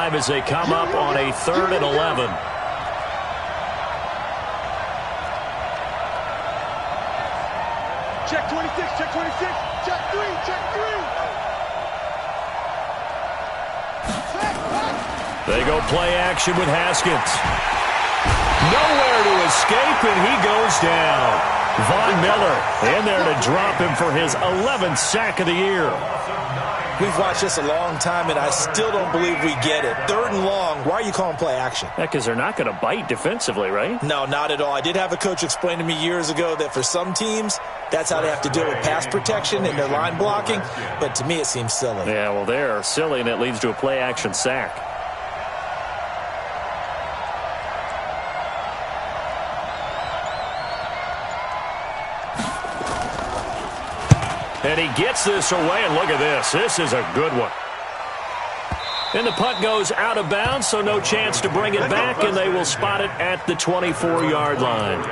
drive as they come up on a 3rd and 11. Check 26, check 26, check 3, check 3. They go play action with Haskins. Nowhere to escape, and he goes down. Von Miller in there to drop him for his 11th sack of the year. We've watched this a long time, and I still don't believe we get it. 3rd and long, why are you calling play action? Yeah, because they're not going to bite defensively, right? No, not at all. I did have a coach explain to me years ago that for some teams, that's how they have to deal with pass protection and their line blocking. But to me, it seems silly. Yeah, well, they're silly, and it leads to a play action sack. And he gets this away, and look at this. This is a good one. And the punt goes out of bounds, so no chance to bring it back, and they will spot it at the 24-yard line.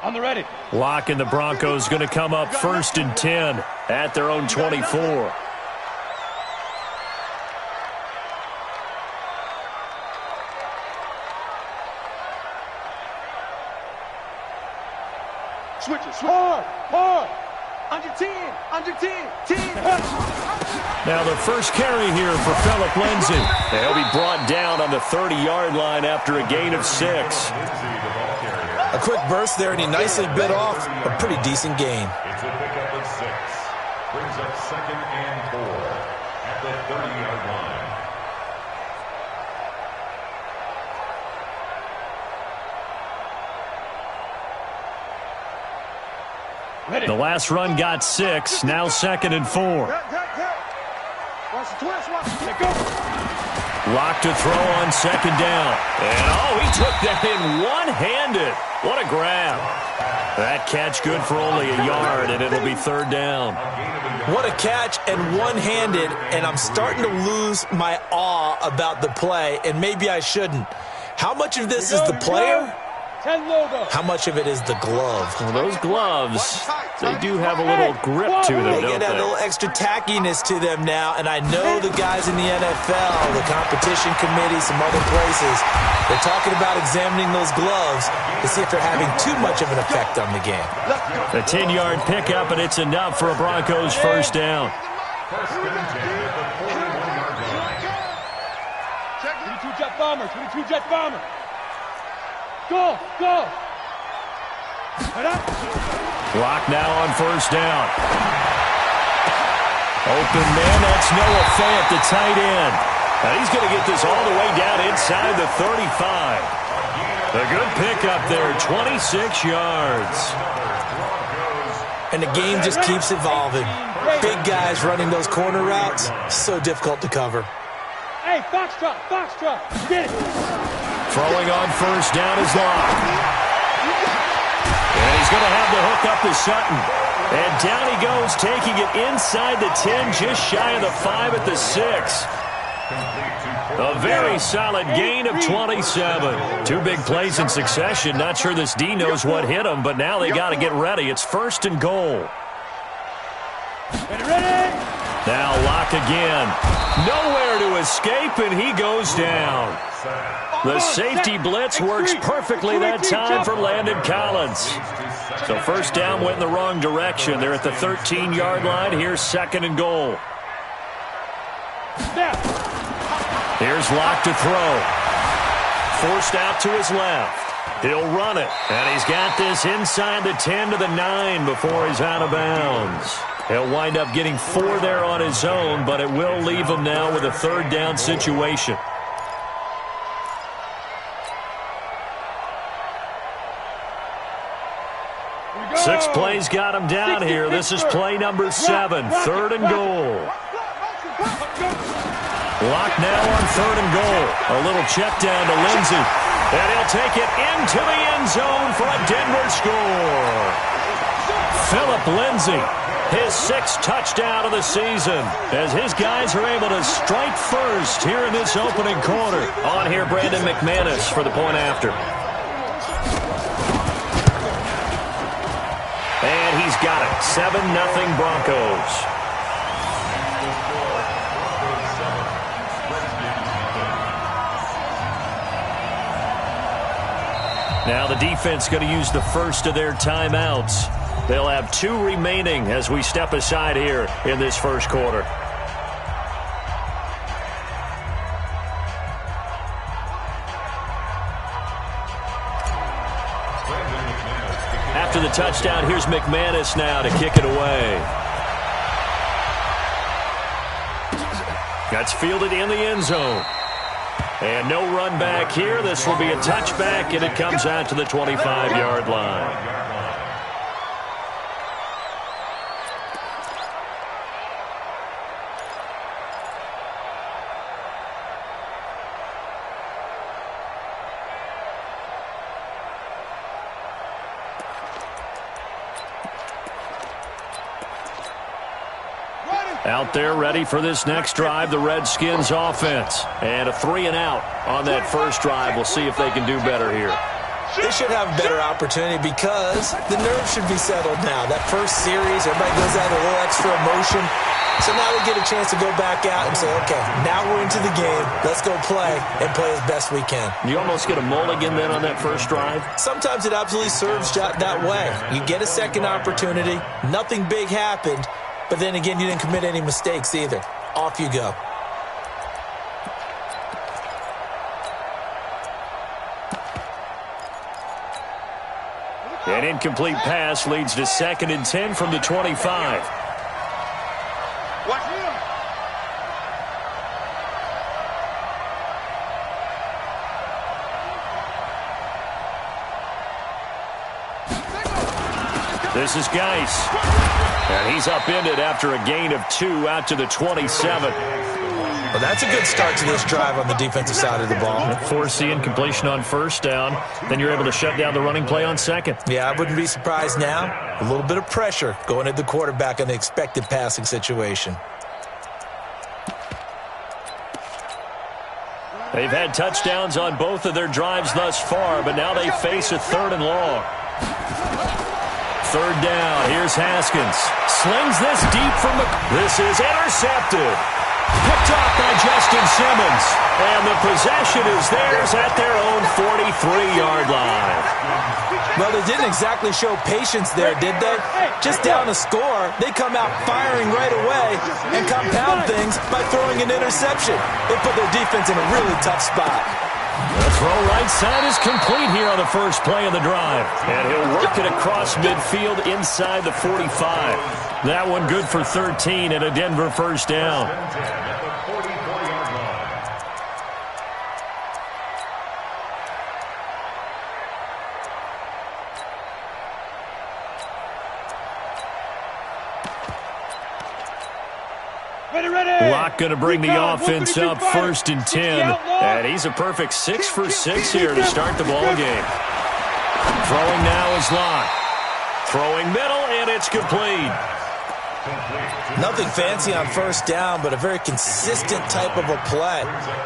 On the ready. Locke and the Broncos going to come up 1st and 10 at their own 24. Switch it. Hard. Under 10. Under 10. 10. Now the first carry here for Phillip Lindsay. He'll be brought down on the 30-yard line after a gain of 6. A quick burst there, and he nicely bit off a pretty decent gain. It's a pickup of 6. Brings up 2nd and 4 at the 30-yard line. The last run got 6. Now 2nd and 4. Watch the twist. Watch it. Go. Locke to throw on 2nd down. And, he took that in one-handed. What a grab. That catch good for only a yard, and it'll be 3rd down. What a catch and one-handed, and I'm starting to lose my awe about the play, and maybe I shouldn't. How much of this is the player? How much of it is the glove? Well, those gloves, they do have a little grip to them, They don't get a little extra tackiness to them now, and I know the guys in the NFL, the competition committee, some other places, they're talking about examining those gloves to see if they're having too much of an effect on the game. A 10-yard pickup, and it's enough for a Broncos 1st down. 22 jet bomber. 22 jet bomber. Go. Locke now on 1st down. Open man, that's Noah Fant, the tight end. Now he's going to get this all the way down inside the 35. A good pickup there, 26 yards. And the game just keeps evolving. Big guys running those corner routes, so difficult to cover. Hey, Foxtrot. Get it. Throwing on 1st down is Locke. And he's going to have the hook up to Sutton. And down he goes, taking it inside the 10, just shy of the 5 at the 6. A very solid gain of 27. 2 big plays in succession. Not sure this D knows what hit him, but now they got to get ready. It's 1st and goal. Ready. Now Locke again. Nowhere to escape, and he goes down. The safety blitz works perfectly that time for Landon Collins. So 1st down went in the wrong direction. They're at the 13-yard line. Here's 2nd and goal. Here's Locke to throw. Forced out to his left. He'll run it. And he's got this inside the 10 to the 9 before he's out of bounds. He'll wind up getting 4 there on his own, but it will leave him now with a 3rd down situation. Six plays got him down here. This is play number 7, 3rd and goal. Locke now on 3rd and goal. A little check down to Lindsay. And he'll take it into the end zone for a Denver score. Phillip Lindsay His 6th touchdown of the season as his guys are able to strike first here in this opening quarter. On here, Brandon McManus for the point after. And he's got it. 7-0 Broncos. Now the defense going to use the first of their timeouts. They'll have 2 remaining as we step aside here in this first quarter. After the touchdown, here's McManus now to kick it away. That's fielded in the end zone. And no run back here. This will be a touchback, and it comes out to the 25-yard line. Out there ready for this next drive, the Redskins offense. And a 3-and-out on that first drive. We'll see if they can do better here. They should have a better opportunity because the nerves should be settled now. That first series, everybody goes out with a little extra emotion. So now they get a chance to go back out and say, okay, now we're into the game. Let's go play and play as best we can. You almost get a mulligan then on that first drive? Sometimes it absolutely serves that way. You get a second opportunity. Nothing big happened. But then again, you didn't commit any mistakes either. Off you go. An incomplete pass leads to 2nd and 10 from the 25. This is Geis. And he's upended after a gain of 2 out to the 27. Well, that's a good start to this drive on the defensive side of the ball. Force the incompletion on first down. Then you're able to shut down the running play on second. Yeah, I wouldn't be surprised now. A little bit of pressure going at the quarterback in the expected passing situation. They've had touchdowns on both of their drives thus far, but now they face a 3rd and long. 3rd down. Here's Haskins. Slings this deep from the... This is intercepted. Picked off by Justin Simmons. And the possession is theirs at their own 43-yard line. Well, they didn't exactly show patience there, did they? Just down a score, they come out firing right away and compound things by throwing an interception. They put their defense in a really tough spot. The throw right side is complete here on the first play of the drive. And he'll work it across midfield inside the 45. That one good for 13 and a Denver first down. Locke going to bring the offense up 1st and 10. And he's a perfect 6 for 6 here to start the ball game. Throwing now is Locke. Throwing middle, and it's complete. Nothing fancy on first down, but a very consistent type of a play.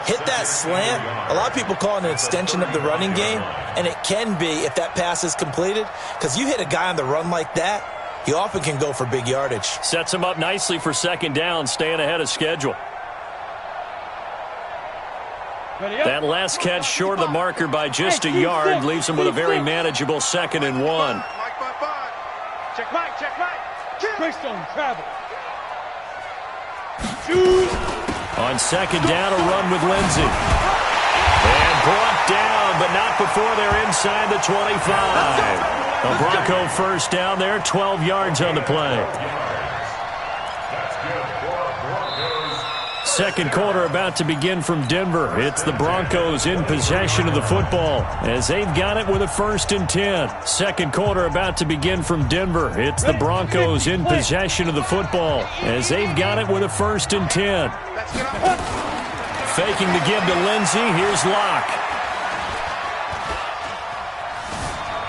Hit that slant. A lot of people call it an extension of the running game, and it can be if that pass is completed, because you hit a guy on the run like that, he often can go for big yardage. Sets him up nicely for 2nd down, staying ahead of schedule. That last catch short of the marker by just a yard leaves him with a very manageable 2nd and 1. Check Mike. Greystone travel. On 2nd down, a run with Lindsey. And brought down, but not before they're inside the 25. A Bronco first down there, 12 yards on the play. Second quarter about to begin from Denver. It's the Broncos in possession of the football as they've got it with a 1st and 10. Second quarter about to begin from Denver. It's the Broncos in possession of the football as they've got it with a 1st and 10. Faking the give to Lindsey. Here's Locke.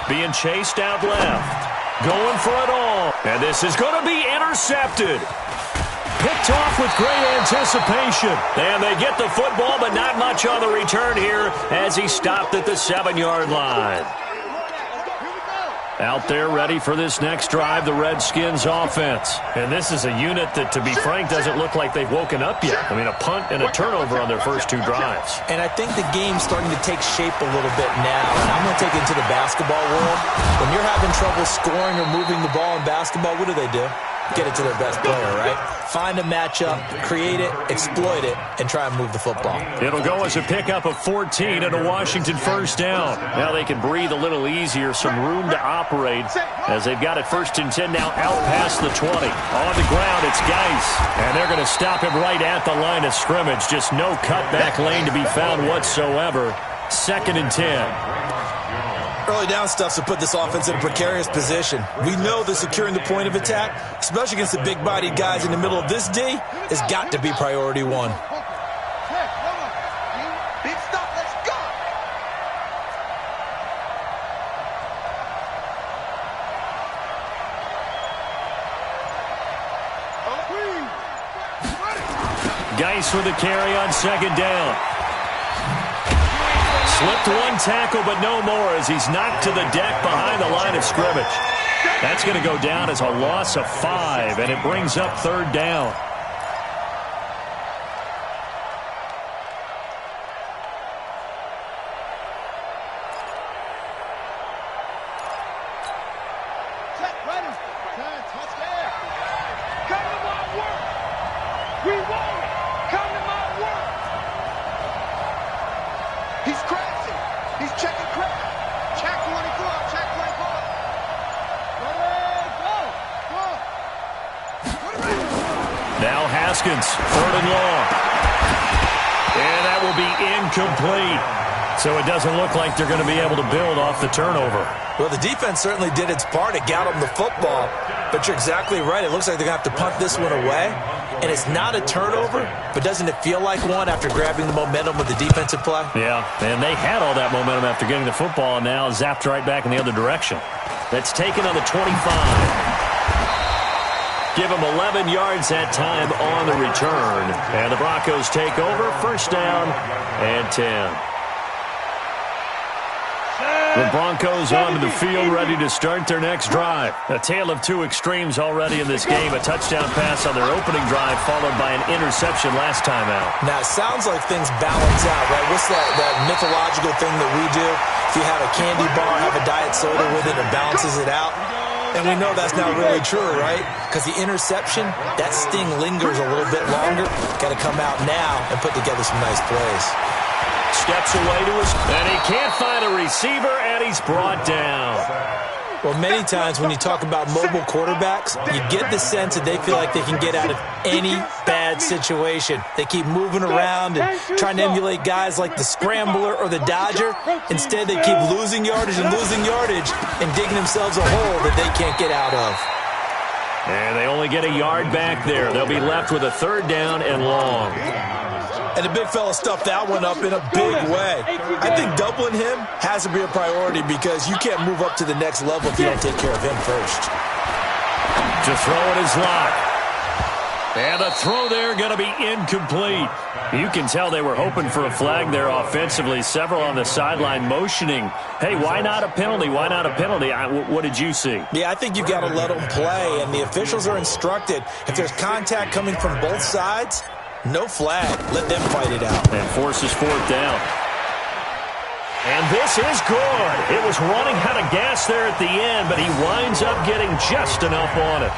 Being chased out left. Going for it all. And this is going to be intercepted. Picked off with great anticipation. And they get the football, but not much on the return here as he stopped at the 7-yard line. Out there ready for this next drive, the Redskins offense. And this is a unit that, to be frank, doesn't look like they've woken up yet. I mean, a punt and a turnover on their first 2 drives. And I think the game's starting to take shape a little bit now. And I'm going to take it into the basketball world. When you're having trouble scoring or moving the ball in basketball, what do? Get it to their best player, right? Find a matchup, create it, exploit it, and try and move the football. It'll go as a pickup of 14 and a Washington first down. Now they can breathe a little easier, some room to operate as they've got it 1st and 10 now out past the 20. On the ground, it's Geis, and they're going to stop him right at the line of scrimmage. Just no cutback lane to be found whatsoever. 2nd and 10. Early down stuff to put this offense in a precarious position. We know that securing the point of attack, especially against the big-bodied guys in the middle of this D, has got to be priority 1. Big stop, let's go. Geis with a carry on 2nd down. Slipped 1 tackle, but no more as he's knocked to the deck behind the line of scrimmage. That's going to go down as a loss of 5, and it brings up 3rd down. Now Haskins, 3rd and long. And that will be incomplete. So it doesn't look like they're going to be able to build off the turnover. Well, the defense certainly did its part to get them the football. But you're exactly right. It looks like they're going to have to punt this one away. And it's not a turnover, but doesn't it feel like one after grabbing the momentum with the defensive play? Yeah, and they had all that momentum after getting the football and now zapped right back in the other direction. That's taken on the 25. Give them 11 yards that time on the return. And the Broncos take over, 1st down and 10. The Broncos onto the field, ready to start their next drive. A tale of 2 extremes already in this game. A touchdown pass on their opening drive, followed by an interception last time out. Now, it sounds like things balance out, right? What's that mythological thing that we do? If you have a candy bar, have a diet soda with it, it balances it out. And we know that's not really true, right? Because the interception, that sting lingers a little bit longer. Got to come out now and put together some nice plays. Steps away to his, and he can't find a receiver, and he's brought down. Well, many times when you talk about mobile quarterbacks, you get the sense that they feel like they can get out of any bad situation. They keep moving around and trying to emulate guys like the Scrambler or the Dodger. Instead, they keep losing yardage and digging themselves a hole that they can't get out of. And they only get a yard back there. They'll be left with a 3rd down and long. And the big fella stuffed that one up in a big way. I think doubling him has to be a priority because you can't move up to the next level if you don't take care of him first. To throw it is locked. And the throw there going to be incomplete. You can tell they were hoping for a flag there offensively. Several on the sideline motioning, hey, why not a penalty? Why not a penalty? What did you see? Yeah, I think you've got to let them play, and the officials are instructed. If there's contact coming from both sides, no flag. Let them fight it out. And forces 4th down. And this is good. It was running out of gas there at the end, but he winds up getting just enough on it.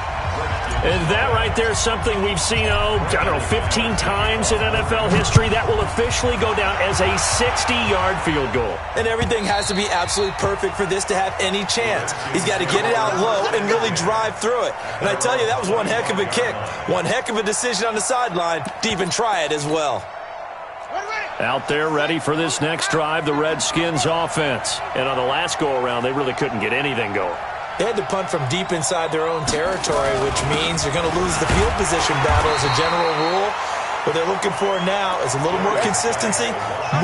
And that right there is something we've seen, 15 times in NFL history. That will officially go down as a 60-yard field goal. And everything has to be absolutely perfect for this to have any chance. He's got to get it out low and really drive through it. And I tell you, that was one heck of a kick. One heck of a decision on the sideline to even try it as well. Out there ready for this next drive, the Redskins offense. And on the last go-around, they really couldn't get anything going. They had to punt from deep inside their own territory, which means you're going to lose the field position battle as a general rule. What they're looking for now is a little more consistency,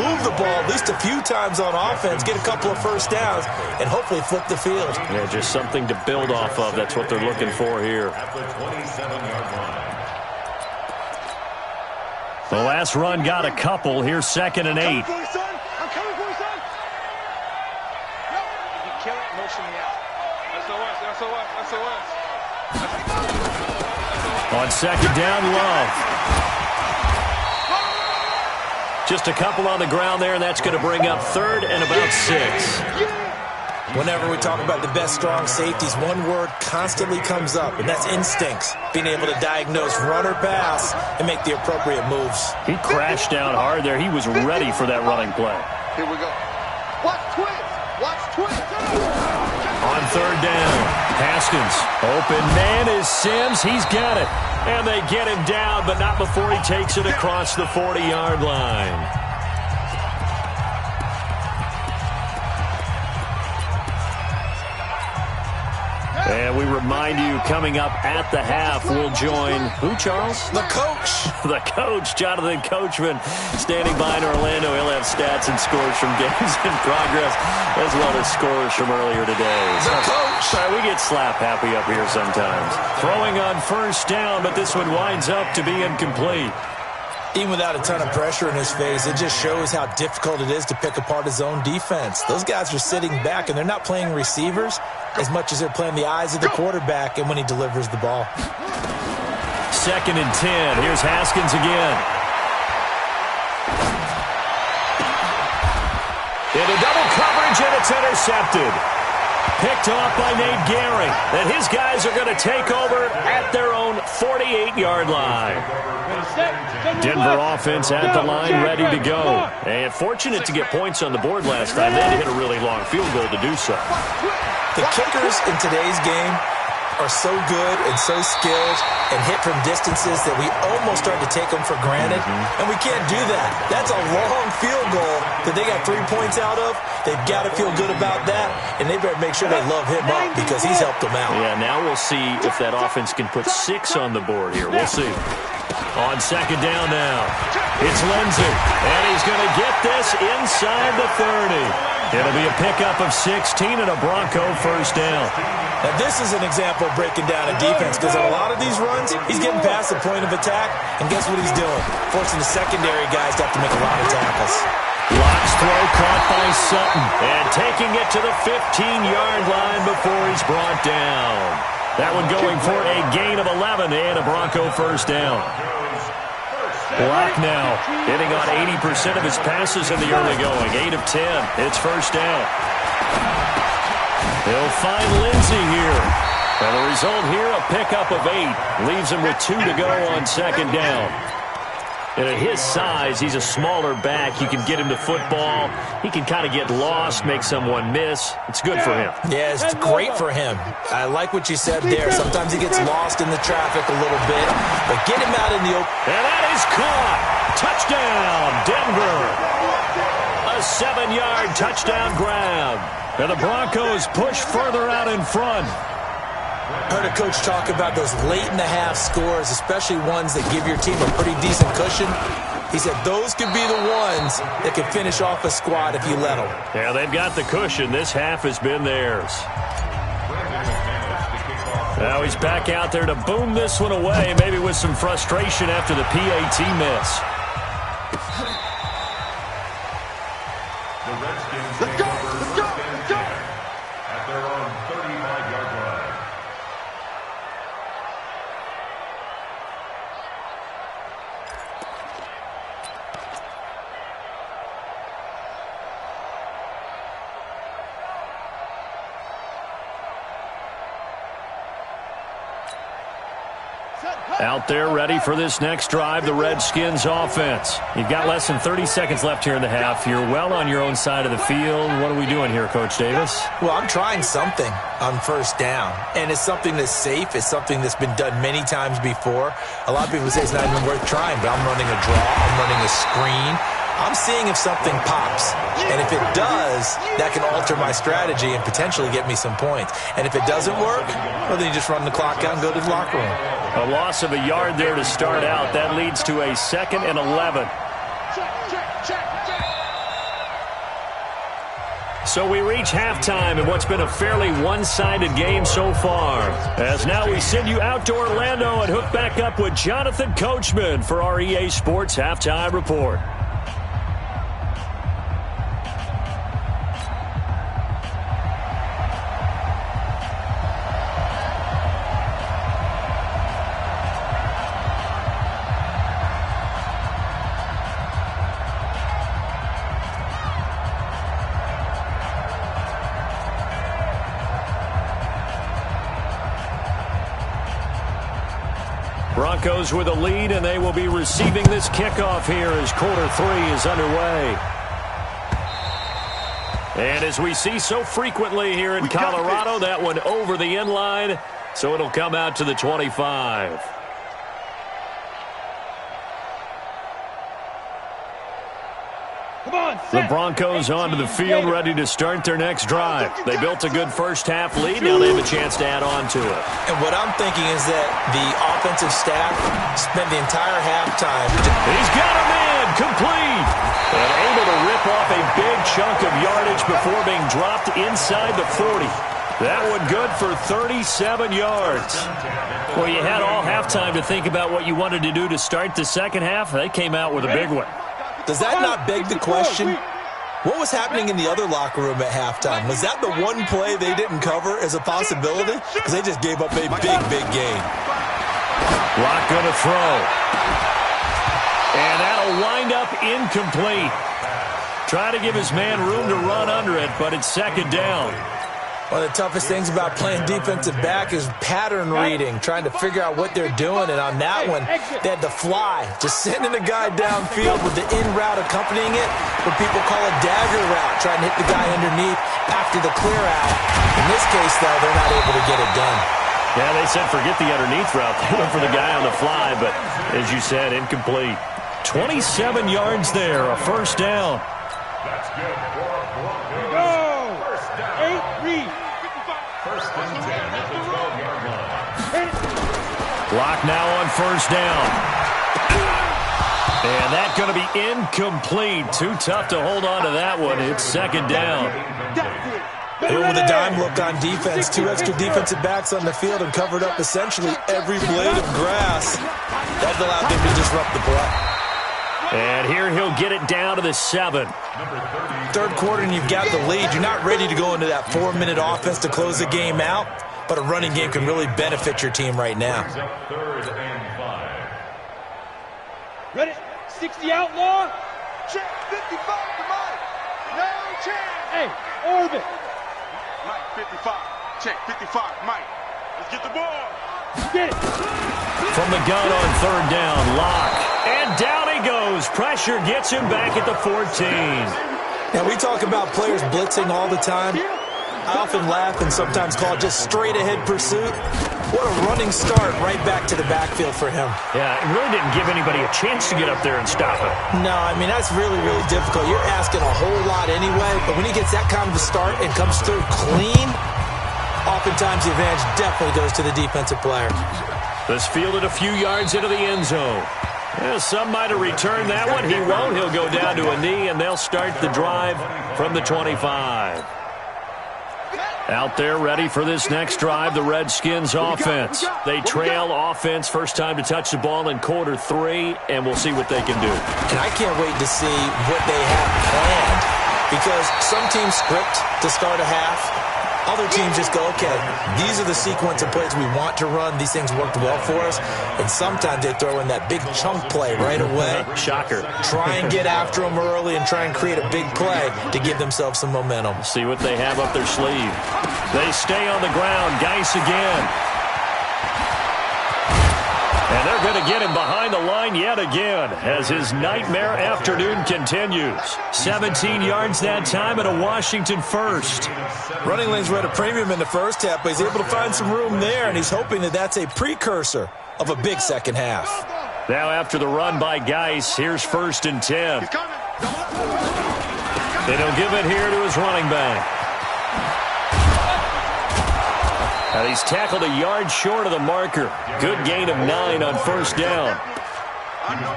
move the ball at least a few times on offense, get a couple of first downs, and hopefully flip the field. Yeah, just something to build off of. That's what they're looking for here. At the 27-yard line. The last run got a couple. Here's 2nd and 8. I'm coming for you, son. Yep. If you kill it, motion me out. SOS. On 2nd down, Love. Just a couple on the ground there, and that's going to bring up 3rd and about 6. Whenever we talk about the best strong safeties, one word constantly comes up, and that's instincts. Being able to diagnose run or pass and make the appropriate moves. He crashed down hard there. He was ready for that running play. Here we go. Watch twins. On 3rd down, Haskins. Open man is Sims. He's got it. And they get him down, but not before he takes it across the 40-yard line. And we remind you, coming up at the half, we'll join who, Charles? The coach. The coach, Jonathan Coachman, standing by in Orlando. He'll have stats and scores from games in progress, as well as scores from earlier today. The coach. Sorry, we get slap happy up here sometimes. Throwing on 1st down, but this one winds up to be incomplete. Even without a ton of pressure in his face, it just shows how difficult it is to pick apart his own defense. Those guys are sitting back, and they're not playing receivers as much as they're playing the eyes of the quarterback and when he delivers the ball. 2nd and 10. Here's Haskins again. Into double coverage, and it's intercepted. Picked off by Nate Gehring. And his guys are going to take over at their own 48-yard line. Denver offense at the line, ready to go. And fortunate to get points on the board last time. They had to hit a really long field goal to do so. The kickers in today's game are so good and so skilled and hit from distances that we almost start to take them for granted. And we can't do that. That's a long field goal that they got 3 points out of. They've got to feel good about that, and they better make sure they love him up because he's helped them out. Yeah, now we'll see if that offense can put 6 on the board here. We'll see. On 2nd down now, it's Lindsey, and he's going to get this inside the 30. It'll be a pickup of 16 and a Bronco 1st down. Now, this is an example of breaking down a defense because on a lot of these runs, he's getting past the point of attack, and guess what he's doing? Forcing the secondary guys to have to make a lot of tackles. Locke's throw caught by Sutton, and taking it to the 15-yard line before he's brought down. That one going for a gain of 11 and a Bronco 1st down. Locke now hitting on 80% of his passes in the early going. 8 of 10. It's 1st down. He'll find Lindsey here. And the result here, a pickup of 8. Leaves him with 2 to go on 2nd down. And at his size, he's a smaller back. You can get him to football. He can kind of get lost, make someone miss. It's good for him. Yeah, it's great for him. I like what you said there. Sometimes he gets lost in the traffic a little bit, but get him out in the open. And that is caught. Touchdown, Denver. A 7-yard touchdown grab. And the Broncos push further out in front. I heard a coach talk about those late-in-the-half scores, especially ones that give your team a pretty decent cushion. He said those could be the ones that could finish off a squad if you let them. Yeah, they've got the cushion. This half has been theirs. Now he's back out there to boom this one away, maybe with some frustration after the PAT miss. The Redskins take over 1st and 10 at their own 35-yard line. Out there ready for this next drive, the Redskins offense. You've got less than 30 seconds left here in the half. You're well on your own side of the field. What are we doing here, Coach Davis? Well, I'm trying something on 1st down, and it's something that's safe. It's something that's been done many times before. A lot of people say it's not even worth trying, but I'm running a draw. I'm running a screen. I'm seeing if something pops. And if it does, that can alter my strategy and potentially get me some points. And if it doesn't work, well, then you just run the clock out and go to the locker room. A loss of a yard there to start out. That leads to a 2nd and 11. So we reach halftime in what's been a fairly one-sided game so far. As now we send you out to Orlando and hook back up with Jonathan Coachman for our EA Sports Halftime Report. Broncos with a lead, and they will be receiving this kickoff here as quarter 3 is underway. And as we see so frequently here in Colorado, that one over the end line, so it'll come out to the 25. The Broncos onto the field, ready to start their next drive. They built a good first-half lead. Now they have a chance to add on to it. And what I'm thinking is that the offensive staff spent the entire halftime. He's got a man, complete. And able to rip off a big chunk of yardage before being dropped inside the 40. That one good for 37 yards. Well, you had all halftime to think about what you wanted to do to start the second half. They came out with a big one. Does that not beg the question? What was happening in the other locker room at halftime? Was that the one play they didn't cover as a possibility? Because they just gave up a big gain. Lock going to throw. And that'll wind up incomplete. Try to give his man room to run under it, but it's 2nd down. One of the toughest things about playing defensive back is pattern reading, trying to figure out what they're doing. And on that one, they had to fly, just sending the guy downfield with the in route accompanying it, what people call a dagger route, trying to hit the guy underneath after the clear out. In this case, though, they're not able to get it done. Yeah, they said forget the underneath route. They went for the guy on the fly, but as you said, incomplete. 27 yards there, a first down. That's good for Broncos. Go! First down. 8-3. First and 10 at the 12-yard line. Clock now on first down. And that's going to be incomplete. Too tough to hold on to that one. It's 2nd down. Here with a dime look on defense, 2 extra defensive backs on the field and covered up essentially every blade of grass. That allowed them to disrupt the play. And here he'll get it down to the 7. Third quarter and you've got the lead. You're not ready to go into that 4-minute offense to close the game out, but a running game can really benefit your team right now. 3rd and 5. Ready? 60 outlaw. Check 55 to Mike. No chance. Hey, orbit. Mike 55. Check 55. Mike. Let's get the ball. Get it. From the gun on 3rd down, Lock. And down he goes. Pressure gets him back at the 14. Now, we talk about players blitzing all the time. I often laugh and sometimes call it just straight-ahead pursuit. What a running start right back to the backfield for him. Yeah, it really didn't give anybody a chance to get up there and stop it. No, I mean, that's really difficult. You're asking a whole lot anyway, but when he gets that kind of a start and comes through clean, oftentimes the advantage definitely goes to the defensive player. This fielded a few yards into the end zone. Well, some might have returned that one. He won't. He'll go down to a knee, and they'll start the drive from the 25. Out there ready for this next drive, the Redskins offense. They trail offense, first time to touch the ball in quarter 3, and we'll see what they can do. And I can't wait to see what they have planned, because some teams script to start a half. Other teams just go, okay, these are the sequence of plays we want to run. These things worked well for us. And sometimes they throw in that big chunk play right away. Shocker. Try and get after them early and try and create a big play to give themselves some momentum. See what they have up their sleeve. They stay on the ground. Geis again. And they're going to get him behind the line yet again as his nightmare afternoon continues. 17 yards that time and a Washington first. Running lanes were at a premium in the first half, but he's able to find some room there, and he's hoping that that's a precursor of a big second half. Now after the run by Geis, here's 1st and 10. And he'll give it here to his running back. And he's tackled a yard short of the marker. Good gain of 9 on first down.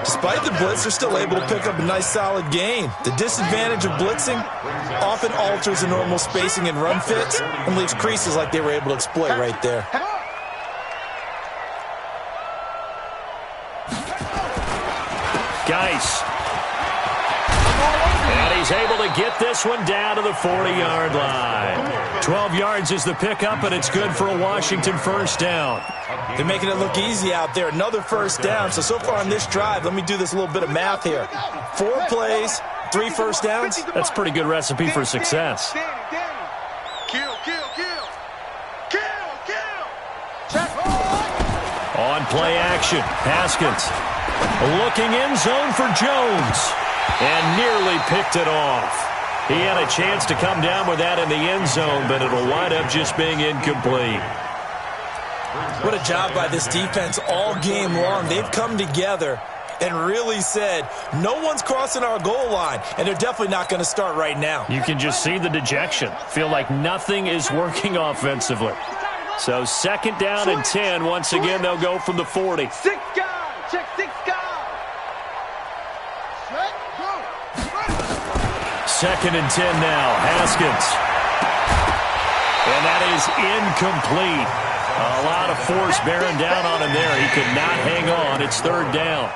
Despite the blitz, they're still able to pick up a nice solid gain. The disadvantage of blitzing often alters the normal spacing and run fits and leaves creases like they were able to exploit right there. Geis. And he's able to get this one down to the 40-yard line. 12 yards is the pickup, and it's good for a Washington first down. They're making it look easy out there. Another first down. So far on this drive, let me do this little bit of math here. 4 plays, 3 first downs. That's a pretty good recipe for success. Kill. On play action, Haskins looking in zone for Jones and nearly picked it off. He had a chance to come down with that in the end zone, but it'll wind up just being incomplete. What a job by this defense all game long. They've come together and really said, no one's crossing our goal line, and they're definitely not going to start right now. You can just see the dejection. Feel like nothing is working offensively. So 2nd down and 10. Once again, they'll go from the 40. 6 guys. Check 6 guys. 2nd and 10 now. Haskins. And that is incomplete. A lot of force bearing down on him there. He could not hang on. It's 3rd down.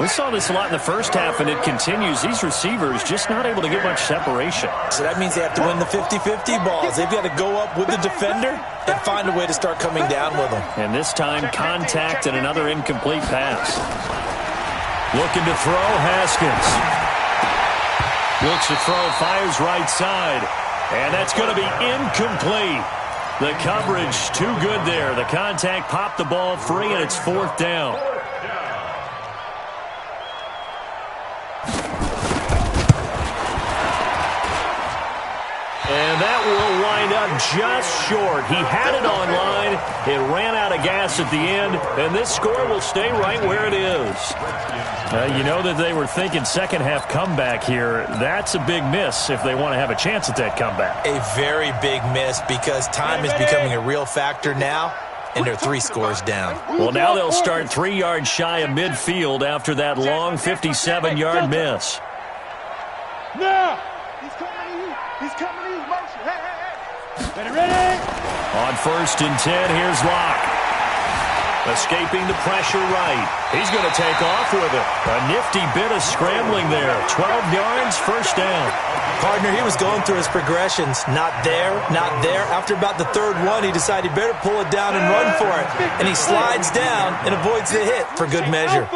We saw this a lot in the first half, and it continues. These receivers just not able to get much separation. So that means they have to win the 50-50 balls. They've got to go up with the defender and find a way to start coming down with them. And this time, contact and another incomplete pass. Looking to throw, Haskins. Looks to throw, fires right side. And that's going to be incomplete. The coverage too good there. The contact popped the ball free, and it's 4th down. And that will wind up just short. He had it on line. It ran out of gas at the end, and this score will stay right where it is. You know that they were thinking second half comeback here. That's a big miss if they want to have a chance at that comeback. A very big miss because time is becoming a real factor now, and they're 3 scores down. Well, now they'll start 3 yards shy of midfield after that long 57-yard miss. Now! He's coming to you. He's coming to you. Motion. Hey. Ready? On 1st and 10, here's Locke. Escaping the pressure right. He's going to take off with it. A nifty bit of scrambling there. 12 yards, first down. Partner, he was going through his progressions. Not there, not there. After about the 3rd one, he decided he better pull it down and run for it. And he slides down and avoids the hit for good measure.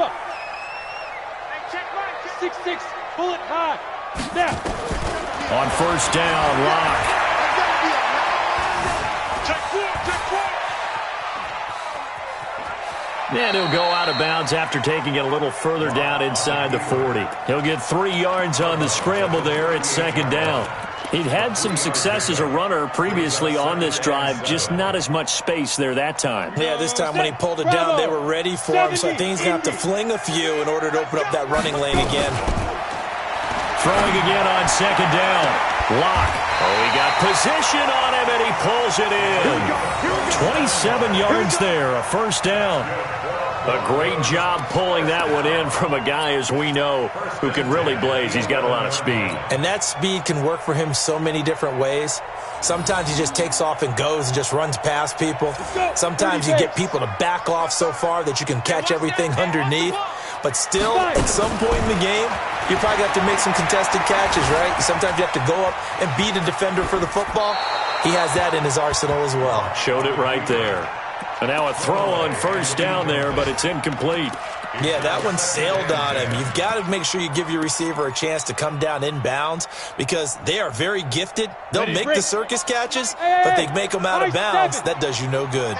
6-6, pull it high. Now. On 1st down, Locke. And he'll go out of bounds after taking it a little further down inside the 40. He'll get 3 yards on the scramble there at 2nd down. He'd had some success as a runner previously on this drive, just not as much space there that time. Yeah, this time when he pulled it down, they were ready for him, so I think he's going to have to fling a few in order to open up that running lane again. Throwing again on 2nd down. Locke. Oh, he got position on him, and he pulls it in. 27 yards there, a first down. A great job pulling that one in from a guy, as we know, who can really blaze. He's got a lot of speed. And that speed can work for him so many different ways. Sometimes he just takes off and goes and just runs past people. Sometimes you get people to back off so far that you can catch everything underneath. But still, at some point in the game, you probably have to make some contested catches, right? Sometimes you have to go up and beat a defender for the football. He has that in his arsenal as well. Showed it right there. And now a throw on first down there, but it's incomplete. Yeah, that one sailed on him. You've got to make sure you give your receiver a chance to come down inbounds because they are very gifted. They'll make the circus catches, but they make them out of bounds. That does you no good.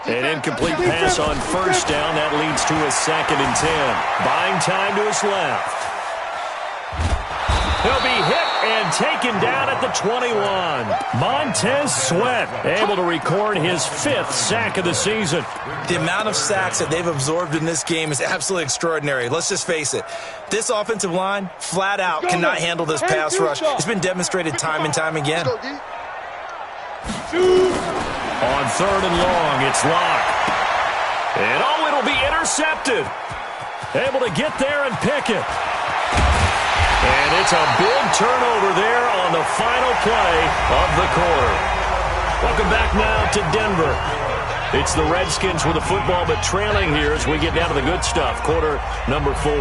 An incomplete pass on first down. That leads to a 2nd and 10. Buying time to his left. He'll be hit and taken down at the 21. Montez Sweat able to record his 5th sack of the season. The amount of sacks that they've absorbed in this game is absolutely extraordinary. Let's just face it. This offensive line, flat out, cannot handle this pass rush. It's been demonstrated time and time again. On 3rd and long, it's Locke. And it'll be intercepted. Able to get there and pick it. And it's a big turnover there on the final play of the quarter. Welcome back now to Denver. It's the Redskins with the football, but trailing here as we get down to the good stuff. Quarter number 4.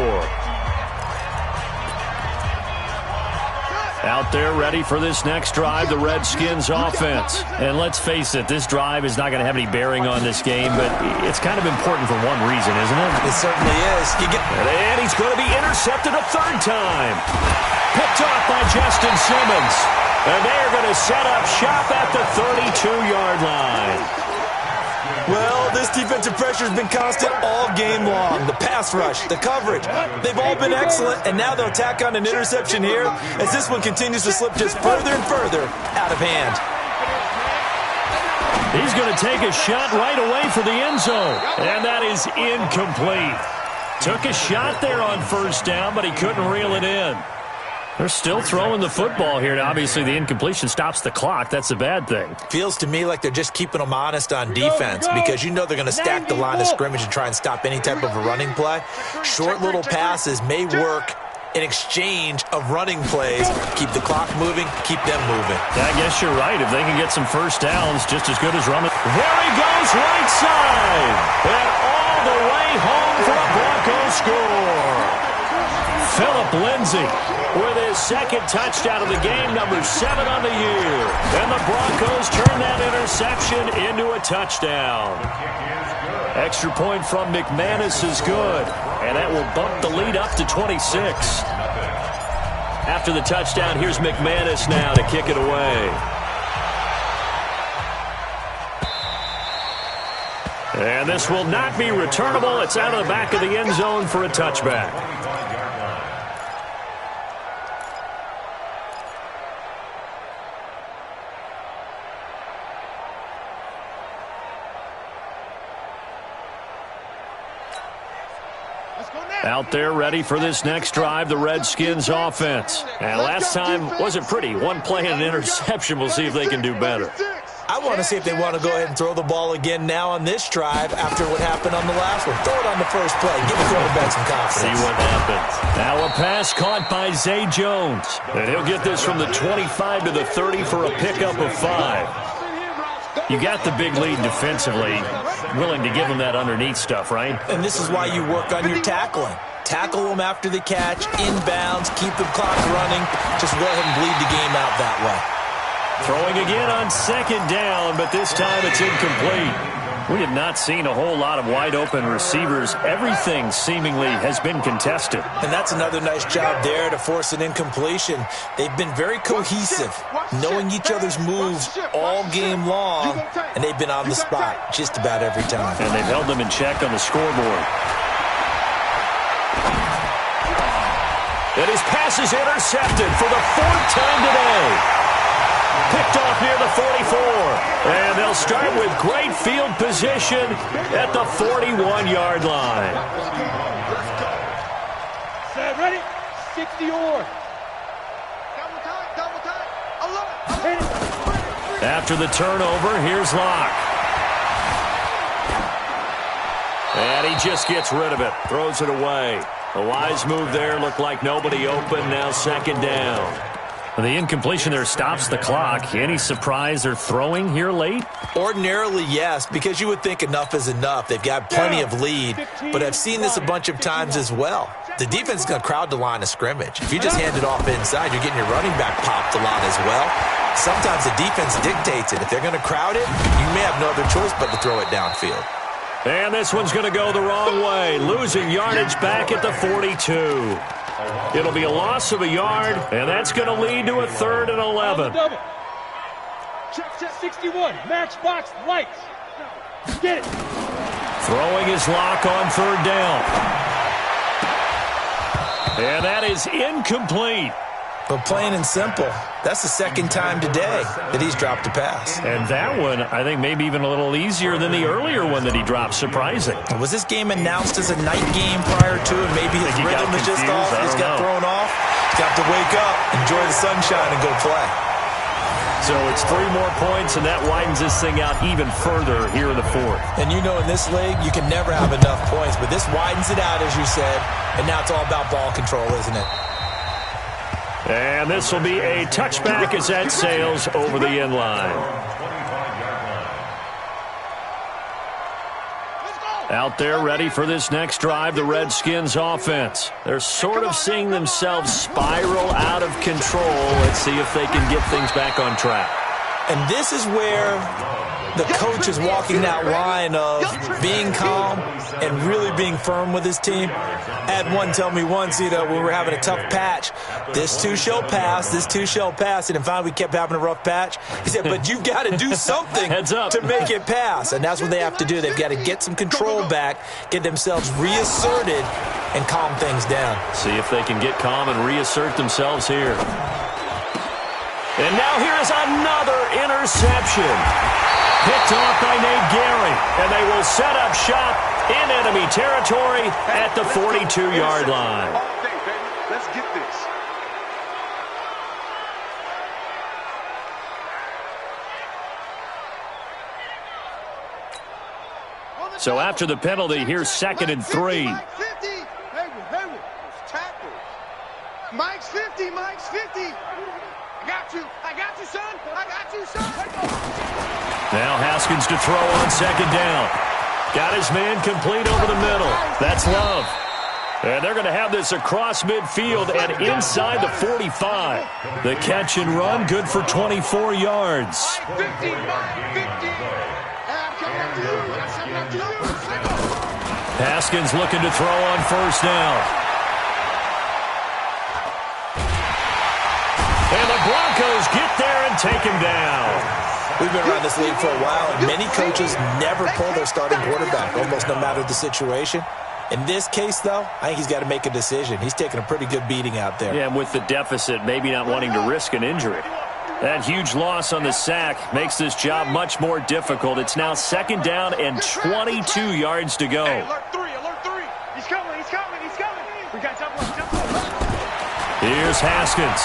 Out there ready for this next drive, the Redskins offense. And let's face it, this drive is not going to have any bearing on this game, but it's kind of important for one reason, isn't it? It certainly is. And he's going to be intercepted a 3rd time. Picked off by Justin Simmons. And they're going to set up shop at the 32-yard line. Well, this defensive pressure has been constant all game long. The pass rush, the coverage, they've all been excellent, and now they'll tack on an interception here as this one continues to slip just further and further out of hand. He's going to take a shot right away for the end zone, and that is incomplete. Took a shot there on 1st down, but he couldn't reel it in. They're still throwing the football here, and obviously the incompletion stops the clock. That's a bad thing. Feels to me like they're just keeping them honest on defense because you know they're going to stack the line of scrimmage and try and stop any type of a running play. Short little passes may work in exchange of running plays. Keep the clock moving, keep them moving. Yeah, I guess you're right. If they can get some 1st downs, just as good as running. There he goes, right side. And all the way home for a Broncos score. Phillip Lindsay with his 2nd touchdown of the game, number 7 on the year. And the Broncos turn that interception into a touchdown. Extra point from McManus is good, and that will bump the lead up to 26. After the touchdown, here's McManus now to kick it away. And this will not be returnable. It's out of the back of the end zone for a touchback. Out there ready for this next drive, the Redskins offense. And last time wasn't pretty. One play and an interception. We'll see if they can do better. I want to see if they want to go ahead and throw the ball again now on this drive after what happened on the last one. Throw it on the first play. Give the quarterback some confidence. See what happens. Now a pass caught by Zay Jones. And he'll get this from the 25 to the 30 for a pickup of 5. You got the big lead defensively, willing to give them that underneath stuff, right? And this is why you work on your tackling. Tackle them after the catch, inbounds, keep the clock running. Just go ahead and bleed the game out that way. Throwing again on 2nd down, but this time it's incomplete. We have not seen a whole lot of wide-open receivers. Everything seemingly has been contested. And that's another nice job there to force an incompletion. They've been very cohesive, knowing each other's moves all game long, and they've been on the spot just about every time. And they've held them in check on the scoreboard. And his pass is intercepted for the 4th time today. Picked off near the 44. And they'll start with great field position at the 41-yard line. Set, ready? 60 or. After the turnover, here's Locke. And he just gets rid of it. Throws it away. A wise move there. Looked like nobody open. Now 2nd down. The incompletion there stops the clock. Any surprise they're throwing here late? Ordinarily, yes, because you would think enough is enough. They've got plenty of lead, but I've seen this a bunch of times as well. The defense is going to crowd the line of scrimmage. If you just hand it off inside, you're getting your running back popped a lot as well. Sometimes the defense dictates it. If they're going to crowd it, you may have no other choice but to throw it downfield. And this one's going to go the wrong way. Losing yardage back at the 42. It'll be a loss of a yard, and that's going to lead to a 3rd and 11. Check 61. Matchbox lights. Get it. Throwing his Locke on 3rd down. And that is incomplete. But plain and simple, that's the second time today that he's dropped a pass. And that one, I think, maybe even a little easier than the earlier one that he dropped. Surprising. Was this game announced as a night game prior to it? Maybe his rhythm is just off. He just got thrown off. He's got to wake up, enjoy the sunshine, and go play. So it's 3 more points, and that widens this thing out even further here in the fourth. And you know in this league, you can never have enough points, but this widens it out, as you said, and now it's all about ball control, isn't it? And this will be a touchback as that sails over the end line. Out there ready for this next drive, the Redskins offense. They're sort of seeing themselves spiral out of control. Let's see if they can get things back on track. And this is where the coach is walking that line of being calm and really being firm with his team. I had one tell me once, when we were having a tough patch, this too shall pass, this too shall pass. And finally we kept having a rough patch. He said, but you've got to do something to make it pass. And that's what they have to do. They've got to get some control back, get themselves reasserted, and calm things down. See if they can get calm and reassert themselves here. And now here is another interception. Picked off by Nate Gary, and they will set up shop in enemy territory at the 42-yard line. All day, baby. Let's get this. So after the penalty, here's 2nd and 3. Mike's 50. Hayward. Tackle. Mike's 50. Mike's 50. I got you, son. I got you, son. Now Haskins to throw on 2nd down. Got his man complete over the middle. That's Love. And they're going to have this across midfield and inside the 45. The catch and run, good for 24 yards. 50. Haskins looking to throw on 1st down. And the Broncos get there and take him down. We've been around this league for a while, and many coaches never pull their starting quarterback, almost no matter the situation. In this case, though, I think he's got to make a decision. He's taking a pretty good beating out there. Yeah, and with the deficit, maybe not wanting to risk an injury. That huge loss on the sack makes this job much more difficult. It's now 2nd down and 22 yards to go. Hey, alert 3. He's coming. We got jump left. Here's Haskins.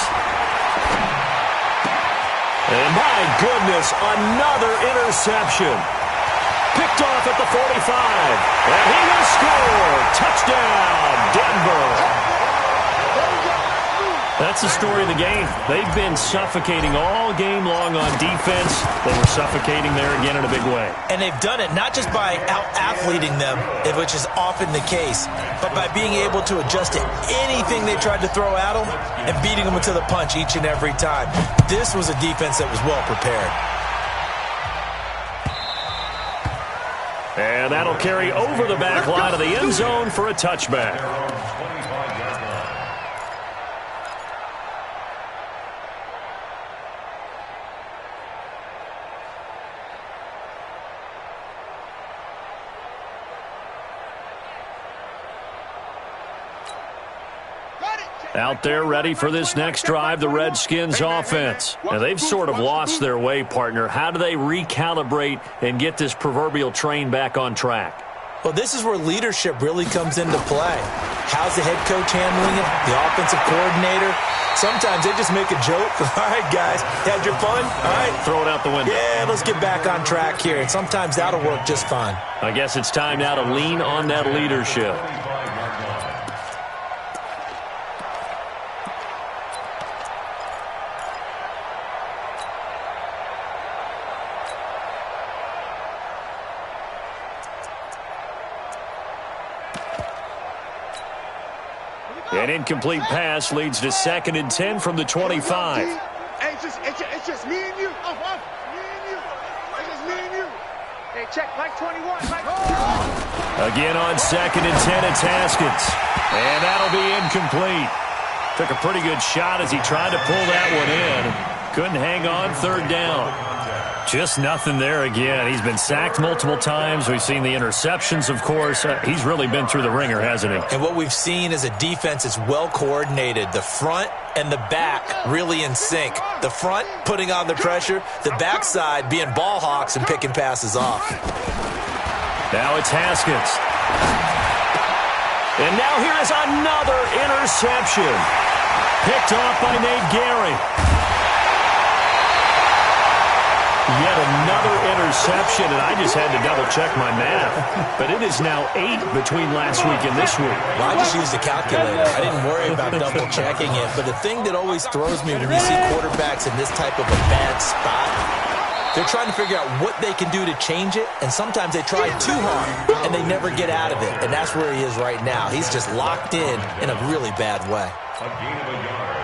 And my goodness, another interception. Picked off at the 45. And he will score. Touchdown, Denver. That's the story of the game. They've been suffocating all game long on defense. They were suffocating there again in a big way. And they've done it not just by out-athleting them, which is often the case, but by being able to adjust to anything they tried to throw at them and beating them to the punch each and every time. This was a defense that was well prepared. And that'll carry over the back line of the end zone for a touchback. Out there ready for this next drive, the Redskins offense. Now, they've sort of lost their way, partner. How do they recalibrate and get this proverbial train back on track? Well, this is where leadership really comes into play. How's the head coach handling it? The offensive coordinator? Sometimes they just make a joke. All right, guys, had your fun? All right. Throw it out the window. Yeah, let's get back on track here. And sometimes that'll work just fine. I guess it's time now to lean on that leadership. An incomplete pass leads to 2nd and 10 from the 25. Hey, it's just me and you. Me and you. It's just me and you. Hey, check Mike 21. Again on 2nd and 10, it's Haskins. And that'll be incomplete. Took a pretty good shot as he tried to pull that one in. Couldn't hang on 3rd down. Just nothing there again. He's been sacked multiple times. We've seen the interceptions, of course. He's really been through the ringer, hasn't he? And what we've seen is a defense that's well coordinated. The front and the back really in sync. The front putting on the pressure, the backside being ball hawks and picking passes off. Now it's Haskins. And now here is another interception. Picked off by Nate Gary. Yet another interception, and I just had to double-check my math. But it is now 8 between last week and this week. Well, I just used a calculator. I didn't worry about double-checking it. But the thing that always throws me when you see quarterbacks in this type of a bad spot, they're trying to figure out what they can do to change it, and sometimes they try too hard, and they never get out of it. And that's where he is right now. He's just locked in a really bad way. A gain of a yard.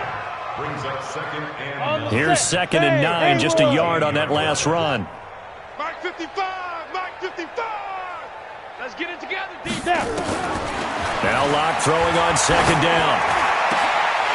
Brings up second and Here's 2nd and 9, just a yard on that last run. Mike 55, Mike 55. Let's get it together, D-Down. Now Locke throwing on 2nd down.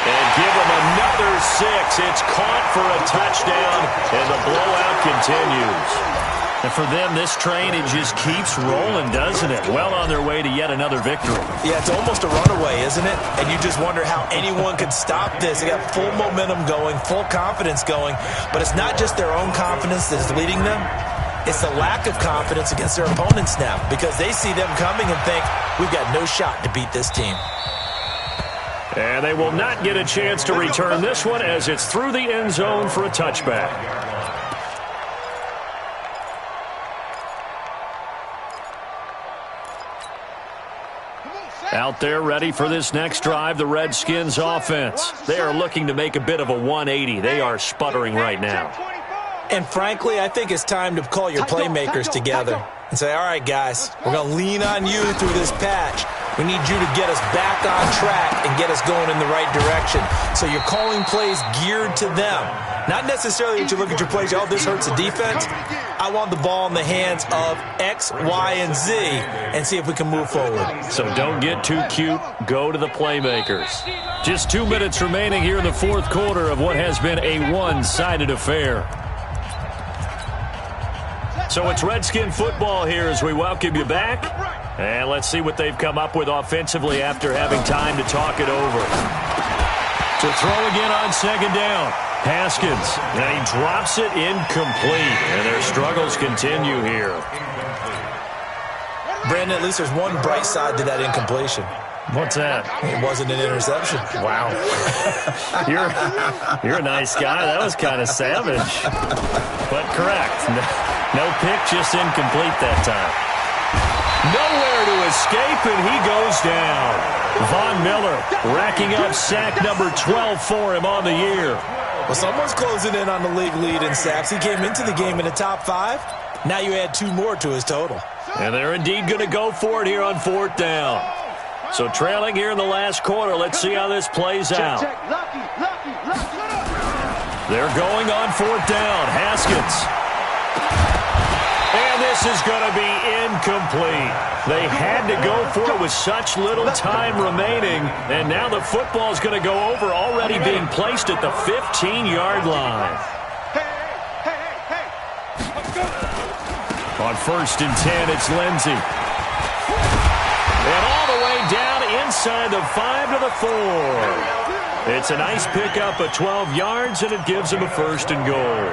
And give him another 6. It's caught for a touchdown, and the blowout continues. And for them, this train, it just keeps rolling, doesn't it? Well on their way to yet another victory. Yeah, it's almost a runaway, isn't it? And you just wonder how anyone could stop this. They got full momentum going, full confidence going. But it's not just their own confidence that is leading them. It's the lack of confidence against their opponents now, because they see them coming and think, we've got no shot to beat this team. And they will not get a chance to return this one as it's through the end zone for a touchback. Out there ready for this next drive, the Redskins offense. They are looking to make a bit of a 180. They are sputtering right now. And frankly, I think it's time to call your playmakers together and say, all right, guys, we're going to lean on you through this patch. We need you to get us back on track and get us going in the right direction. So you're calling plays geared to them. Not necessarily that you look at your plays, oh, this hurts the defense. I want the ball in the hands of X, Y, and Z and see if we can move forward. So don't get too cute. Go to the playmakers. Just 2 minutes remaining here in the fourth quarter of what has been a one-sided affair. So it's Redskin football here as we welcome you back. And let's see what they've come up with offensively after having time to talk it over. To throw again on 2nd down. Haskins, and he drops it incomplete, and their struggles continue here. Brandon, at least there's one bright side to that incompletion. What's that? It wasn't an interception. Wow. You're a nice guy. That was kind of savage. But correct. No pick, just incomplete that time. Nowhere to escape, and he goes down. Von Miller racking up sack number 12 for him on the year. Well, someone's closing in on the league lead in sacks. He came into the game in the top 5. Now you add 2 more to his total. And they're indeed going to go for it here on 4th down. So trailing here in the last quarter. Let's see how this plays out. They're going on 4th down. Haskins. And this is going to be incomplete. They had to go for it with such little time remaining. And now the football is going to go over, already being placed at the 15-yard line. On 1st and 10, it's Lindsey. And all the way down inside the 5 to the 4. It's a nice pickup of 12 yards, and it gives him a 1st and goal.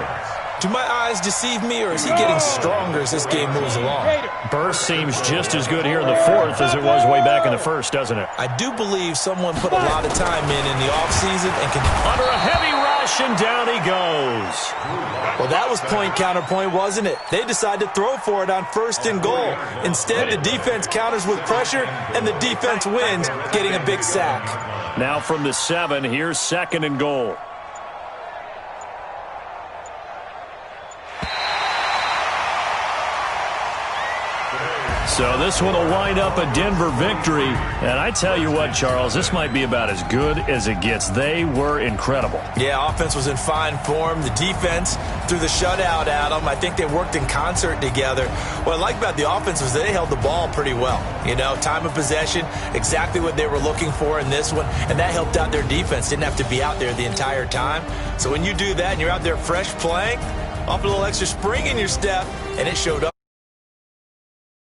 Do my eyes deceive me, or is he getting stronger as this game moves along? Burst seems just as good here in the 4th as it was way back in the 1st, doesn't it? I do believe someone put a lot of time in the offseason and can... Under a heavy rush, and down he goes. Well, that was point counterpoint, wasn't it? They decided to throw for it on 1st and goal. Instead, the defense counters with pressure, and the defense wins, getting a big sack. Now from the 7, here's 2nd and goal. So this one will wind up a Denver victory. And I tell you what, Charles, this might be about as good as it gets. They were incredible. Yeah, offense was in fine form. The defense threw the shutout at them. I think they worked in concert together. What I like about the offense was they held the ball pretty well. You know, time of possession, exactly what they were looking for in this one. And that helped out their defense. Didn't have to be out there the entire time. So when you do that and you're out there fresh playing, off a little extra spring in your step, and it showed up.